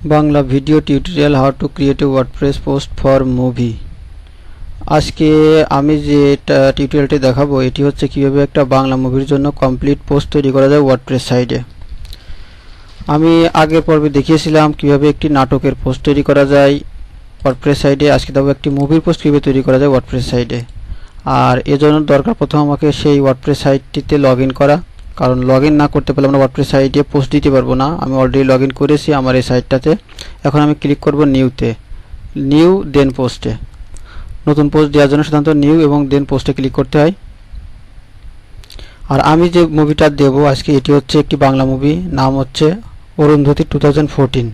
Bangla video tutorial how to create a WordPress post for movie. আজকে আমি যে টিউটোরিয়ালটি দেখাবো এটি হচ্ছে কিভাবে একটা বাংলা মুভির জন্য কমপ্লিট পোস্ট তৈরি করা যায় ওয়ার্ডপ্রেস সাইটে। আমি আগের পর্বে দেখিয়েছিলাম কিভাবে একটি নাটকের পোস্ট তৈরি করা যায় ওয়ার্ডপ্রেস সাইটে। আজকে দেখাবো একটি মুভির পোস্ট কিভাবে তৈরি করা যায় ওয়ার্ডপ্রেস সাইটে। আর এর জন্য দরকার প্রথম আমাকে সেই ওয়ার্ডপ্রেস সাইটটিতে লগইন করা, কারণ লগইন না করতে পারলে আমরা ওয়ার্ডপ্রেস সাইটে পোস্ট দিতে পারবো না। আমি অলরেডি লগইন করেছি আমার এই সাইটটাতে। এখন আমি ক্লিক করব নিউতে, নিউ দেন পোস্টে। নতুন পোস্ট দেওয়ার জন্য সাধারণত নিউ এবং দেন পোস্টে ক্লিক করতে হয়। আর আমি যে মুভিটা দেব আজকে এটি হচ্ছে একটি বাংলা মুভি, নাম হচ্ছে অরুন্ধতী 2014।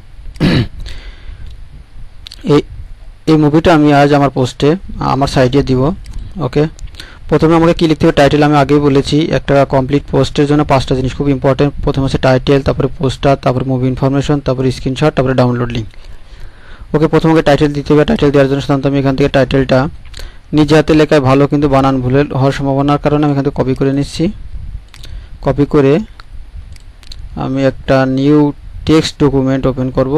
এই মুভিটা আমি আজ আমার পোস্টে আমার সাইটে দিব। ওকে, প্রথমে আমাকে কি লিখতে হবে? টাইটেল। আমি আগেই বলেছি একটা কমপ্লিট পোস্টের জন্য 5টা জিনিস খুব ইম্পর্টেন্ট। প্রথমে হচ্ছে টাইটেল, তারপরে পোস্টার, তারপরে মুভি ইনফরমেশন, তারপরে স্ক্রিনশট, তারপরে ডাউনলোড লিঙ্ক। ওকে, প্রথমে টাইটেল দিতে হবে। টাইটেল দেওয়ার জন্য সাধারণত আমি এখান থেকে টাইটেলটা নিজে হাতে লেখায় ভালো, কিন্তু বানান ভুল হওয়ার সম্ভাবনার কারণে আমি এখান থেকে কপি করে নিচ্ছি। কপি করে আমি একটা নিউ টেক্সট ডকুমেন্ট ওপেন করব।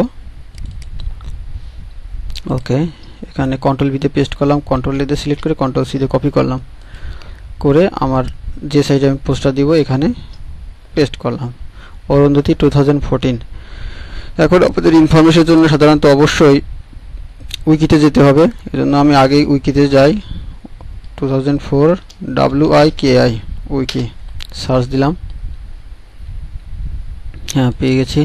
ওকে, এখানে কন্ট্রোল ভিতে পেস্ট করলাম, কন্ট্রোল এ দিয়ে সিলেক্ট করে কন্ট্রোল সি দিয়ে কপি করলাম, করে আমার যে সাইজে আমি পোস্টটা দিব এখানে পেস্ট করলাম, অরুন্ধতী 2014। এখন আপনাদের ইনফরমেশনের জন্য সাধারণত অবশ্যই উইকিতে যেতে হবে। এজন্য আমি আগেই উইকিতে যাই। 2004 WIKI উইকি সার্চ দিলাম। হ্যাঁ, পেয়ে গেছি।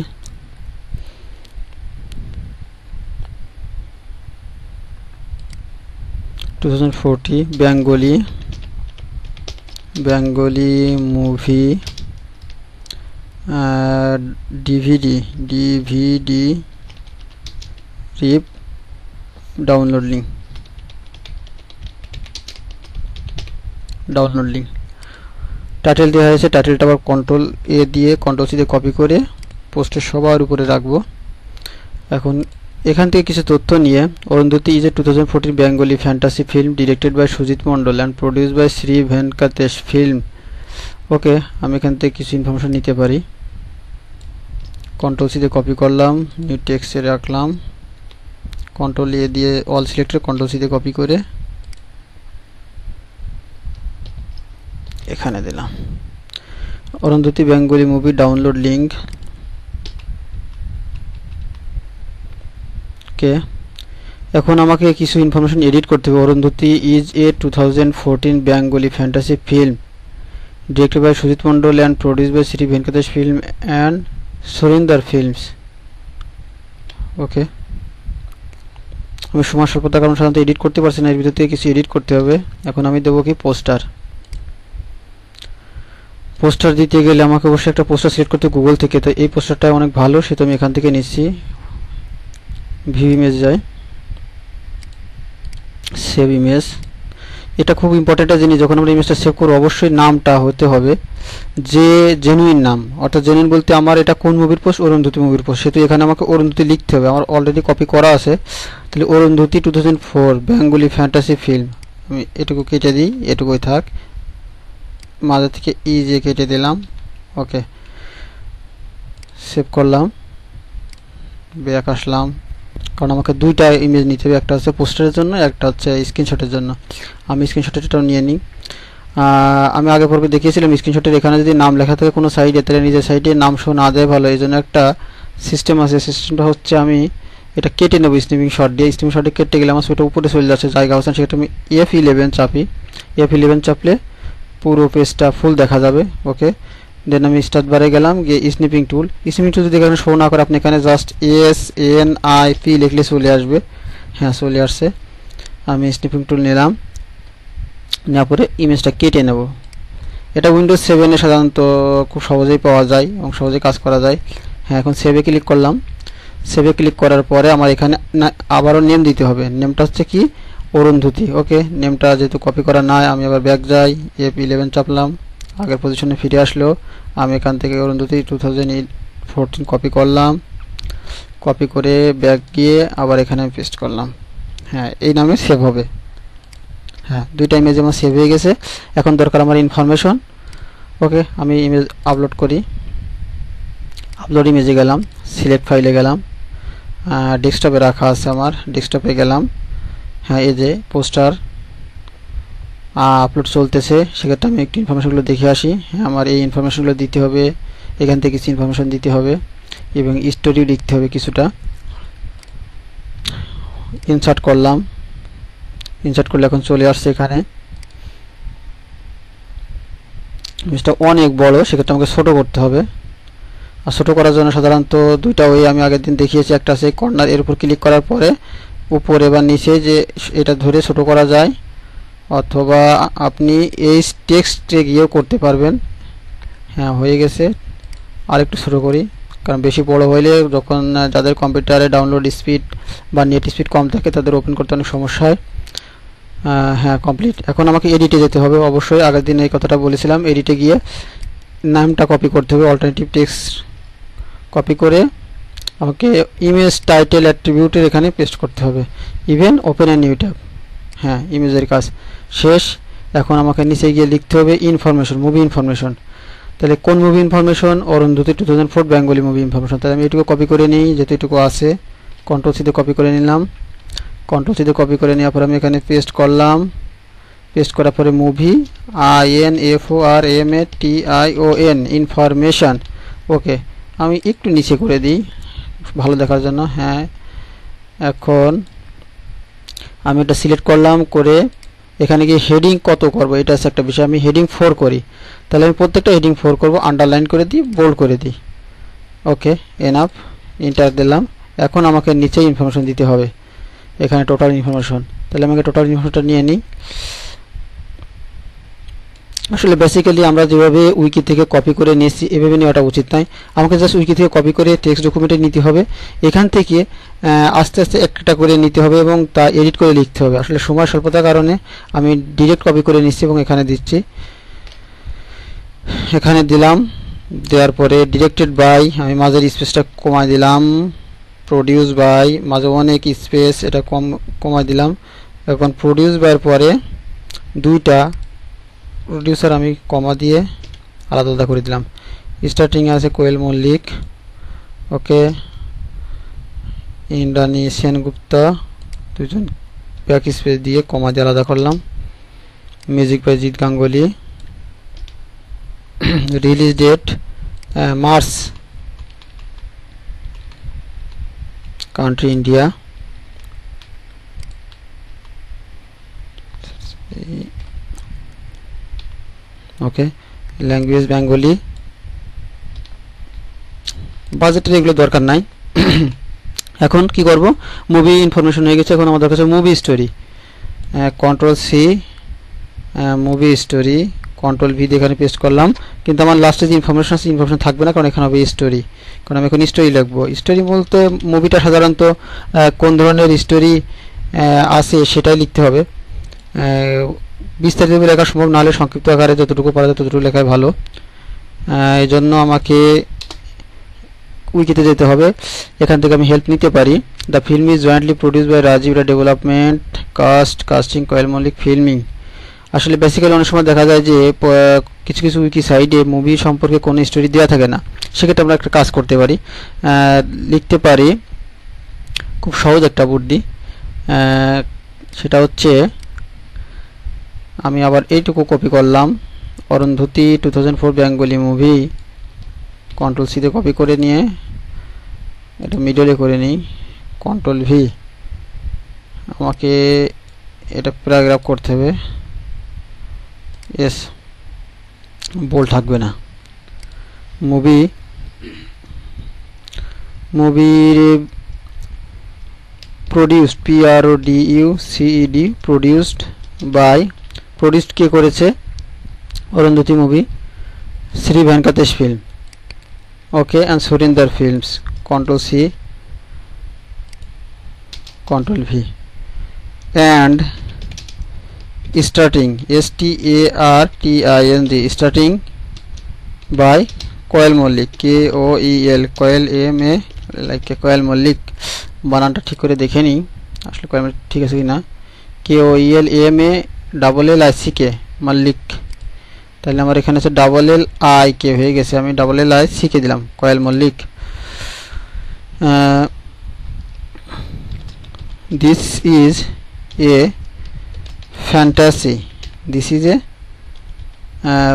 বেঙ্গলি মুভি ডিভিডি রিপ ডাউনলোড লিঙ্ক। টাইটেল দেওয়া হয়েছে, টাইটেলটা আবার কন্ট্রোল এ দিয়ে কন্ট্রোল সি দিয়ে কপি করে পোস্টের সবার উপরে রাখবো। এখন এখান থেকে কিছু তথ্য নিয়ে, Arundhati is a 2014 Bengali fantasy film directed by Sujit Mondal and produced by Shri Venkatesh film. Okay, আমি এখান থেকে কিছু ইনফরমেশন নিতে পারি। কন্ট্রোল সি দিয়ে কপি করলাম, নিউ টেক্সটে রাখলাম, কন্ট্রোল এ দিয়ে অল সিলেক্ট করে কন্ট্রোল সি দিয়ে কপি করে এখানে দিলাম। Arundhati Bengali movie download link. Okay, এখন আমাকে কিছু ইনফরমেশন এডিট করতে হবে। Arundhati is a 2014 Bengali fantasy film directed by Sujit Mondal and produced by Shri Venkatesh film and Surinder films. Okay, আমি সময় স্বল্পতার কারণে সাধারণত এডিট করতে পারছি না, এর ভিতর থেকে কিছু এডিট করতে হবে। এখন আমি দেবো কি পোস্টার। পোস্টার দিতে গেলে আমাকে অবশ্যই একটা পোস্টার সিলেক্ট করতে গুগল থেকে। তো এই পোস্টারটা অনেক ভালো, সেটা আমি এখান থেকে নিচ্ছি। ভিউ ইমেজ যায়, সেভ ইমেজ। এটা খুব ইম্পর্টেন্ট একটা জিনিস। যখন আমরা ইমেজটা সেভ করবো অবশ্যই নামটা হতে হবে যে জেনুইন নাম, অর্থাৎ জেনুইন বলতে আমার এটা কোন মুভির পোস্ট? অরুন্ধতী মুভির পোস্ট। সেহেতু এখানে আমাকে অরুন্ধতী লিখতে হবে, আমার অলরেডি কপি করা আছে। তাহলে অরুন্ধতী 2004 বেঙ্গলি ফ্যান্টাসি ফিল্ম, আমি এটুকু কেটে দিই, এটুকুই থাক, মাঝে থেকে ই যে কেটে দিলাম। ওকে, সেভ করলাম, ব্যাক আসলাম, কারণ আমাকে দুইটা ইমেজ নিতে হবে, একটা হচ্ছে পোস্টারের জন্য, একটা হচ্ছে স্ক্রিনশটের জন্য। আমি স্ক্রিনশটেরটাও নিয়ে নিই। আমি আগে পর্বে দেখিয়েছিলাম স্ক্রিনশটের এখানে যদি নাম লেখা থাকে কোনো সাইডে, তাহলে নিজের সাইডে নাম শো না দেয় ভালো। এই জন্য একটা সিস্টেম আছে। সিস্টেমটা হচ্ছে আমি এটা কেটে নেবো স্নিপিং শট দিয়ে। স্নিপিং শটে কেটে গেলে আমার সেটা উপরে চলে যাচ্ছে জায়গা অবস্থান, সেটা আমি F11 চাপি। F11 চাপলে পুরো পেজটা ফুল দেখা যাবে। ওকে, দেন আমি স্টার্ট বারে গেলাম, গিয়ে স্নিপিং টুল। স্নিপিং টুল যদি এখানে শো না করে আপনি এখানে জাস্ট SNIP লিখলে চলে আসবে। হ্যাঁ, চলে আসছে। আমি স্নিপিং টুল নিলাম, নেওয়ার পরে ইমেজটা কেটে নেব। এটা উইন্ডোজ 7-এ সাধারণত খুব সহজেই পাওয়া যায় এবং সহজেই কাজ করা যায়। হ্যাঁ, এখন সেভে ক্লিক করলাম। সেভে ক্লিক করার পরে আমার এখানে আবারও নেম দিতে হবে। নেমটা হচ্ছে কি? অরুন্ধতী। ওকে, নেমটা যেহেতু কপি করা নাই, আমি আবার ব্যাক যাই, F11 চাপলাম, আগের পজিশনে ফিরে আসলো। আমি এখান থেকে অরুন্ধতী 2014 কপি করলাম, কপি করে ব্যাক গিয়ে আবার এখানে পেস্ট করলাম। হ্যাঁ, এই নামে সেভ হবে। হ্যাঁ, দুইটা ইমেজ আমার সেভ হয়ে গেছে। এখন দরকার আমার ইনফরমেশন। ওকে, আমি ইমেজ আপলোড করি। আপলোড ইমেজে গেলাম, সিলেক্ট ফাইলে গেলাম, ডেস্কটপে রাখা আছে, আমার ডেস্কটপে গেলাম। হ্যাঁ, এই যে পোস্টার আপলোড চলতেছে, সেক্ষেত্রে আমি একটু ইনফরমেশনগুলো দেখে আসি। হ্যাঁ, আমার এই ইনফরমেশনগুলো দিতে হবে, এখান থেকে কিছু ইনফরমেশন দিতে হবে এবং স্টোরিও লিখতে হবে কিছুটা। ইনসার্ট করলাম, ইনসার্ট করলে এখন চলে আসছে এখানে। জিনিসটা অনেক বড়, সেক্ষেত্রে আমাকে ছোটো করতে হবে। আর ছোটো করার জন্য সাধারণত দুইটা ওয়ে আমি আগের দিন দেখিয়েছি। একটা আছে কর্নার, এর উপর ক্লিক করার পরে উপরে বা নিচে যে এটা ধরে ছোটো করা যায়, অথবা আপনি এই টেক্সটে গিয়েও করতে পারবেন। হ্যাঁ, হয়ে গেছে। আর একটু ছোটো করি, কারণ বেশি বড় হইলে যখন যাদের কম্পিউটারে ডাউনলোড স্পিড বা নেট স্পিড কম থাকে তাদের ওপেন করতে অনেক সমস্যা হয়। হ্যাঁ, কমপ্লিট। এখন আমাকে এডিটে যেতে হবে, অবশ্যই আগের দিন এই কথাটা বলেছিলাম। এডিটে গিয়ে নামটা কপি করতে হবে, অল্টারনেটিভ টেক্সট কপি করে আমাকে ইমেজ টাইটেল অ্যাট্রিবিউটের এখানে পেস্ট করতে হবে। ইভেন ওপেন এ নিউ ট্যাব। হ্যাঁ, ইমেজের কাজ শেষ। এখন আমাকে নিচে গিয়ে লিখতে হবে ইনফরমেশন, মুভি ইনফরমেশন। তাহলে কোন movie information? Arundhati 2004 Bengali movie information. তাহলে আমি এটুকু কপি করে নিই, যেহেতু এটুকু আছে। কন্ট্রোল সিতে কপি করে নিলাম। কন্ট্রোল সিতে কপি করে নেওয়ার পরে আমি এখানে পেস্ট করলাম। পেস্ট করার পরে মুভি, INFORMATION, ইনফরমেশন। ওকে, আমি একটু নিচে করে দিই ভালো দেখার জন্য। হ্যাঁ, এখন আমি এটা সিলেক্ট করলাম, করে এখানে গিয়ে হেডিং কত করব এটা আছে একটা বিষয়। আমি হেডিং 4 করি, তাহলে আমি প্রত্যেকটা হেডিং 4 করব, আন্ডারলাইন করে দিই, বোল্ড করে দিই। ওকে, এনাফ। এন্টার দিলাম। এখন আমাকে নিচে ইনফরমেশন দিতে হবে, এখানে টোটাল ইনফরমেশন। তাহলে আমাকে টোটাল ইনফরমেশনটা নিয়ে নিই। আসলে বেসিক্যালি আমরা যেভাবে উইকি থেকে কপি করে নিয়েছি এভাবে নেওয়াটা উচিত নয়। আমাকে জাস্ট উইকি থেকে কপি করে টেক্সট ডকুমেন্টে নিতে হবে, এখান থেকে আস্তে আস্তে একটা করে নিতে হবে এবং তা এডিট করে লিখতে হবে। আসলে সময় স্বল্পতার কারণে আমি ডিরেক্ট কপি করে নিচ্ছি এবং এখানে দিচ্ছি। এখানে দিলাম, দেওয়ার পরে ডিরেক্টেড বাই, আমি মাঝের স্পেসটা কমাই দিলাম। প্রডিউস বাই, মাঝে অনেক স্পেস, এটা কমাই দিলাম। এখন প্রডিউস বাইয়ের পরে দুইটা প্রডিউসার আমি কমা দিয়ে আলাদা আলাদা করে দিলাম। স্টার্টিং আছে কোয়েল মল্লিক। ওকে, ইন্দ্রাণী সেনগুপ্তা, দুজন ব্যাক স্পেস দিয়ে কমা দিয়ে আলাদা করলাম। Music by Jeet Ganguly. Release date March, country India. Okay, language Bengali. বাজেটের এগুলো দরকার নাই। এখন কি করব? মুভি ইনফরমেশন হয়ে গেছে, এখন আমাদের কাছে movie story. Control C, movie story, control V দিয়ে এখানে পেস্ট করলাম। কিন্তু আমার লাস্টে যে ইনফরমেশন আছে ইনফরমেশন থাকবে না, কারণ এখানে হবে স্টোরি। কারণ আমি এখন স্টোরি লিখবো। স্টোরি বলতে মুভিটা সাধারণত কোন ধরনের স্টোরি আছে সেটাই লিখতে হবে। বিস্তারিত লেখা সম্ভব না হলে সংক্ষিপ্ত আকারে যতটুকু পারা যায় ততটুকু লেখাই ভালো। এই জন্য আমাকে উইকিতে যেতে হবে, এখান থেকে আমি হেল্প নিতে পারি। The film is jointly produced by Rajiv Roy development, casting Koel Mallick, filming. আসলে বেসিক্যালি অনেক সময় দেখা যায় যে কিছু কিছু উইকি সাইডে মুভি সম্পর্কে কোনো স্টোরি দেওয়া থাকে না, সেক্ষেত্রে আমরা একটা কাজ করতে পারি, লিখতে পারি। খুব সহজ একটা বুদ্ধি, সেটা হচ্ছে আমি আবার এইটুকু কপি করলাম, অরুন্ধতী 2004 বেঙ্গলি মুভি। কন্ট্রোল সিতে কপি করে নিয়ে এটা মিডলে করে নিই, কন্ট্রোল ভি। আমাকে এটা প্যারাগ্রাফ করতে হবে। এস, বোল্ড থাকবে না। মুভির produced, PRODUCED, produced by, produced কে করেছে? Arundhati movie, Shri Venkatesh film. Okay, and Surinder films. Control C, control V. And starting, STARTING, starting by Koel Mallick, KOEL, Koel MA, like Koel Mallick. বানানটা ঠিক করে দেখে নিই আসলে কোয়েল ঠিক আছে কি না। KOEL MA LLICK, Mallick. তাহলে আমার এখানে আছে LLIK হয়ে গেছে, আমি LLICK দিলাম, Koel Mallick. this is a fantasy. This is a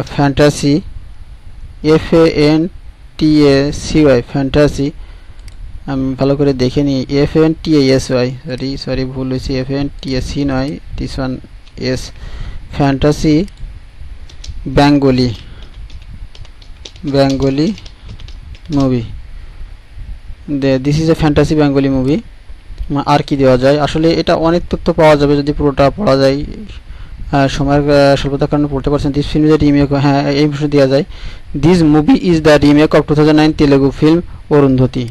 fantasy, FANTASY, fantasy. আমি ভালো করে দেখে নিই, FANTASY, সরি ভুল হয়েছে, FANTASY নয়, this one is fantasy Bengali movie. This is a fantasy Bengali movie. আর কি দেওয়া যায়, আসলে এটা অনেক তথ্য পাওয়া যাবে যদি পুরোটা পড়া যায়, সময়ের স্বল্পতার কারণে পড়তে পারছেন। This film is a remake, হ্যাঁ এই বিষয়ে দেওয়া যায়। This movie is the remake of 2009 Telugu film Arundhati.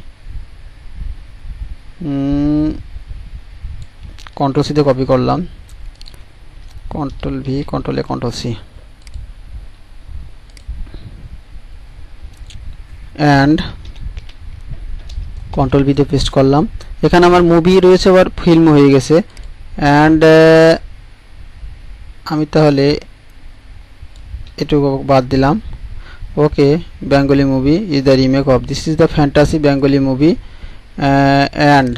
Control C তে কপি করলাম, control V, control A, control C, and control V তে পেস্ট করলাম। এখানে আমার মুভি রয়েছে, আবার ফিল্ম হয়ে গেছে। অ্যান্ড আমি তাহলে এটুকু বাদ দিলাম। Okay, Bengali movie is the remake of, this is the fantasy Bengali movie and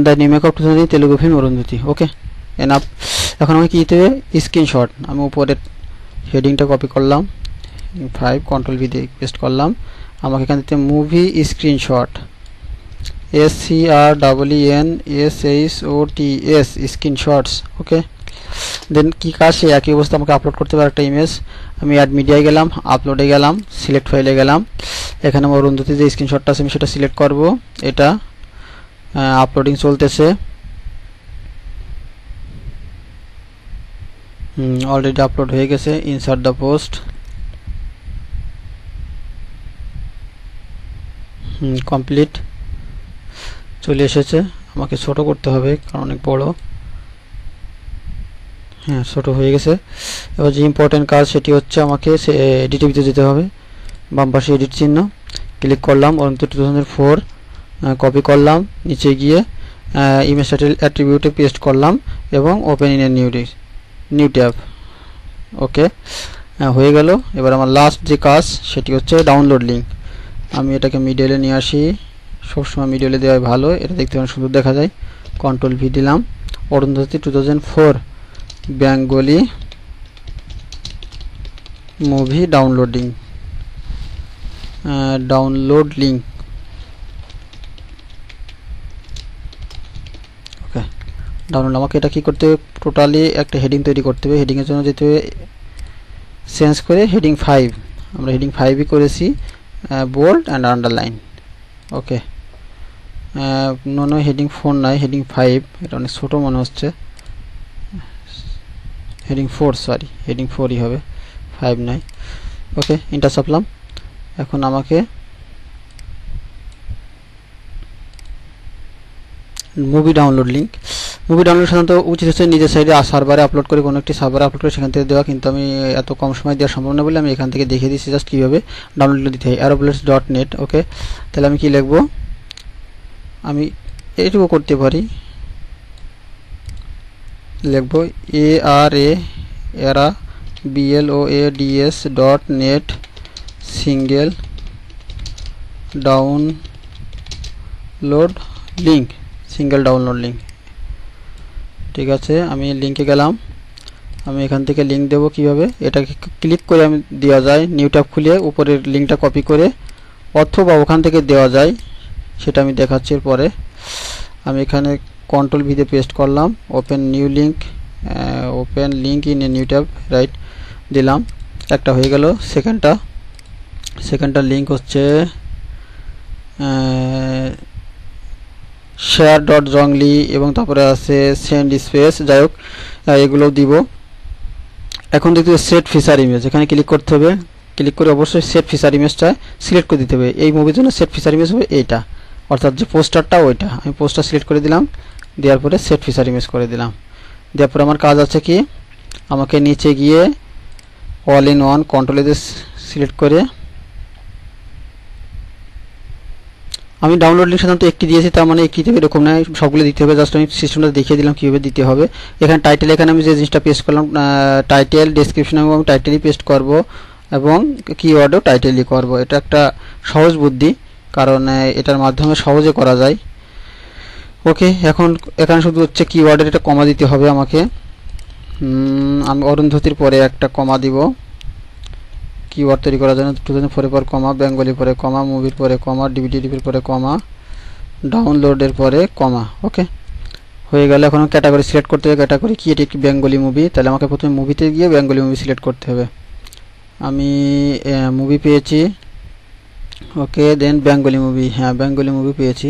the remake of 2000 Telugu film Arundhati. Okay, enough. এখন আমাকে কি দিতে হবে, স্ক্রিনশট। আমি উপরের হেডিংটা কপি করলাম, 5 কন্ট্রোল ভি দিয়ে পেস্ট করলাম। আমাকে এখান থেকে মুভি স্ক্রিনশট, SCRENSHOTS, স্ক্রিনশটস। ওকে, দেন কি কাজ, সেই একই অবস্থা আমাকে আপলোড করতে হবে একটা ইমেজ। আমি অ্যাড মিডিয়ায় গেলাম, আপলোডে গেলাম, সিলেক্ট ফাইলে গেলাম। এখানে আমার অরুন্ধতী যে স্ক্রিনশটটা আছে আমি সেটা সিলেক্ট করব। এটা আপলোডিং চলতেছে, অলরেডি আপলোড হয়ে গেছে। ইনসার্ট দ্য পোস্ট, কমপ্লিট, চলে এসেছে। আমাকে ছোট করতে হবে কারণ অনেক বড়। হ্যাঁ, ছোট হয়ে গেছে। এবার যে ইম্পর্টেন্ট কাজ সেটি হচ্ছে আমাকে এডিটিভিতে যেতে হবে, বাম পাশে এডিট চিহ্ন, ক্লিক করলাম, অরুন্ধতী 2004 কপি করলাম, নিচে গিয়ে ইমেজ টাইটেল অ্যাট্রিবিউটে পেস্ট করলাম এবং open in a new tab. Okay, হয়ে গেল। এবার আমার লাস্ট যে কাজ সেটি হচ্ছে ডাউনলোড লিঙ্ক। আমি এটাকে মিডিয়ালে নিয়ে আসি, সবসময় মিডিয়ালে দেওয়াই ভালো, এটা দেখতে অনেক সুন্দর দেখা যায়। কন্ট্রোল ভি দিলাম, Arundhati 2004 Bengali movie download link. Okay, download. আমাকে এটা কি করতে হবে, টোটালি একটা হেডিং তৈরি করতে হবে। হেডিংয়ের জন্য যেতে হবে চেঞ্জ করে হেডিং 5, আমরা হেডিং 5ই করেছি, bold and underline. Okay, no heading 4 নয়, হেডিং 5, এটা অনেক ছোটো মনে হচ্ছে, হেডিং 4, সরি হেডিং 4ই হবে, 5 নয়। ওকে, এন্টার চাপলাম। এখন আমাকে movie download link, movie download সাধারণত উচিত হচ্ছে নিজের সাইডে সার্ভারে আপলোড করে, কোনো একটি সার্ভারে আপলোড করে সেখান থেকে দেওয়া, কিন্তু আমি এত কম সময় দেওয়া সম্ভব না বলে আমি এখান থেকে দেখিয়ে দিচ্ছি জাস্ট কীভাবে ডাউনলোড দিতে হয়, aerobullets.net। ওকে, তাহলে আমি কি লিখব, আমি এইটুকু করতে পারি, লিখব aerobullets.net সিঙ্গেল ডাউনলোড লিঙ্ক, ঠিক আছে। আমি লিঙ্কে গেলাম, আমি এখান থেকে লিঙ্ক দেব কিভাবে, এটাকে ক্লিক করে আমি দেওয়া যায়, নিউ ট্যাব খুলে উপরের লিঙ্কটা কপি করে, অথবা ওখান থেকে দেওয়া যায়, সেটা আমি দেখাচ্ছি পরে। আমি এখানে কন্ট্রোল ভি দিয়ে পেস্ট করলাম, open link in a new tab, right দিলাম, একটা হয়ে গেল। সেকেন্ডটা লিঙ্ক হচ্ছে share.jongli এবং তারপরে আছে সেন্ড স্পেস, যাই হোক এগুলো দিব। এখন দেখতে হবে সেট ফিচার ইমেজ, এখানে ক্লিক করতে হবে, ক্লিক করে অবশ্যই সেট ফিচার ইমেজটা সিলেক্ট করে দিতে হবে। এই মুভির জন্য সেট ফিচার ইমেজ হবে এইটা, অর্থাৎ যে পোস্টারটা ওইটা। আমি পোস্টার সিলেক্ট করে দিলাম, দেওয়ার পরে সেট ফিচার ইমেজ করে দিলাম। দেওয়ার পরে আমার কাজ আছে কি, আমাকে নিচে গিয়ে অল ইন ওয়ান কন্ট্রোল দিয়ে সিলেক্ট করে, আমি ডাউনলোড লিঙ্ক সাধারণত একটি দিয়েছি, তার মানে একটি এরকম নয়, সবগুলো দিতে হবে। জাস্ট আমি সিস্টেমটা দেখিয়ে দিলাম কীভাবে দিতে হবে। এখানে টাইটেল, এখানে আমি যে জিনিসটা পেস্ট করলাম টাইটেল, ডেসক্রিপশন আমি টাইটেলই পেস্ট করব। এবং কিওয়ার্ডও টাইটেলই করব। এটা একটা সহজ বুদ্ধি, কারণ এটার মাধ্যমে সহজে করা যায়। ওকে, এখন এখানে শুধু হচ্ছে কিওয়ার্ডের এটা কমা দিতে হবে আমাকে। আমি অরুন্ধতির পরে একটা কমা দিব কিওয়ার্ড তৈরি করার জন্য। 2004 পরে কমা, বেঙ্গলি পরে কমা, মুভির পরে কমা, ডিভিডির পরে কমা, ডাউনলোডের পরে কমা। ওকে, হয়ে গেল। এখন ক্যাটাগরি সিলেক্ট করতে হবে। ক্যাটাগরি কি? এটি একটি বেঙ্গলি মুভি, তাহলে আমাকে প্রথমে মুভিতে গিয়ে বেঙ্গলি মুভি সিলেক্ট করতে হবে। আমি মুভি পেয়েছি। ওকে, দেন বেঙ্গলি মুভি। হ্যাঁ, বেঙ্গলি মুভি পেয়েছি।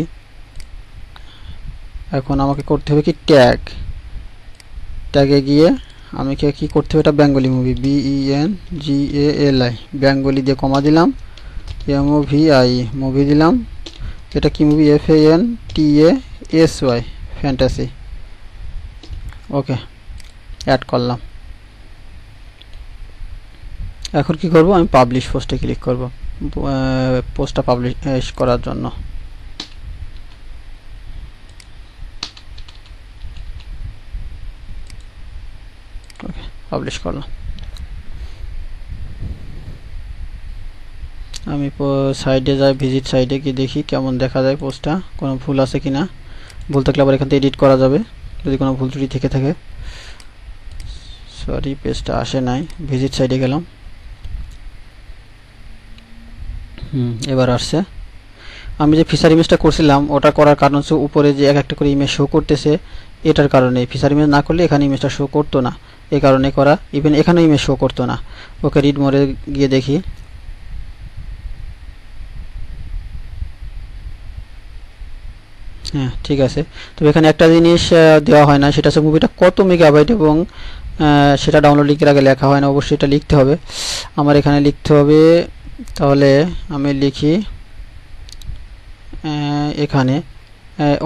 এখন আমাকে করতে হবে কি? ট্যাগে গিয়ে আমি কি করতে হবে? এটা বেঙ্গলি মুভি, BENGALI, বেঙ্গলি দিয়ে কমা দিলাম, MOVI মুভি দিলাম। এটা কি movie? FANTASY, fantasy. Okay, add করলাম। এখন কি করব? আমি পাবলিশ পোস্টে ক্লিক করব পোস্টটা পাবলিশ করার জন্য। ওকে, পাবলিশ করলাম। আমি সাইডে যাই, ভিজিট সাইডে কি দেখি কেমন দেখা যায় পোস্টটা, কোনো ভুল আছে কিনা। ভুল থাকলে আবার এখান থেকে এডিট করা যাবে যদি কোনো ভুল ত্রুটি থেকে থাকে। সরি, পেজটা আসে নাই। ভিজিট সাইডে গেলাম। এবার আসছে। আমি যে ফিচার ইমেজটা করছিলাম ওটা করার কারণ হচ্ছে উপরে যে এক একটা করে ইমেজ শো করতেছে, এটার কারণে। ফিচার ইমেজ না করলে এখানে ইমেজটা শো করতো না, এই কারণে করা। ইভেন এখানে ইমেজ শো করতো না। ওকে, রিড মোরে গিয়ে দেখি। হ্যাঁ, ঠিক আছে। তবে এখানে একটা জিনিস দেওয়া হয় না, সেটা হচ্ছে মুভিটা কত মেগাবাইট, এবং সেটা ডাউনলোড লিঙ্কের আগে লেখা হয় না। অবশ্যই এটা লিখতে হবে। আমার এখানে লিখতে হবে। তাহলে আমি লিখি এখানে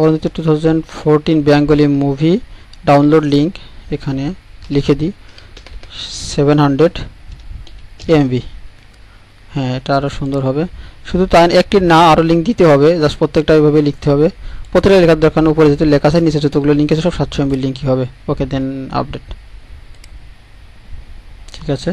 Arundhati 2014 Bengali movie download link, এখানে লিখে দিই 700 MB। হ্যাঁ, এটা আরও সুন্দর হবে। শুধু তাই একটি না, আরও লিঙ্ক দিতে হবে। জাস্ট প্রত্যেকটা এইভাবে লিখতে হবে। প্রত্যেকটা লেখার দরকার, উপরে যেহেতু লেখা আছে, নিচে যতগুলো লিঙ্ক আছে সব 700 MB লিঙ্কই হবে। ওকে, দেন আপডেট। ঠিক আছে।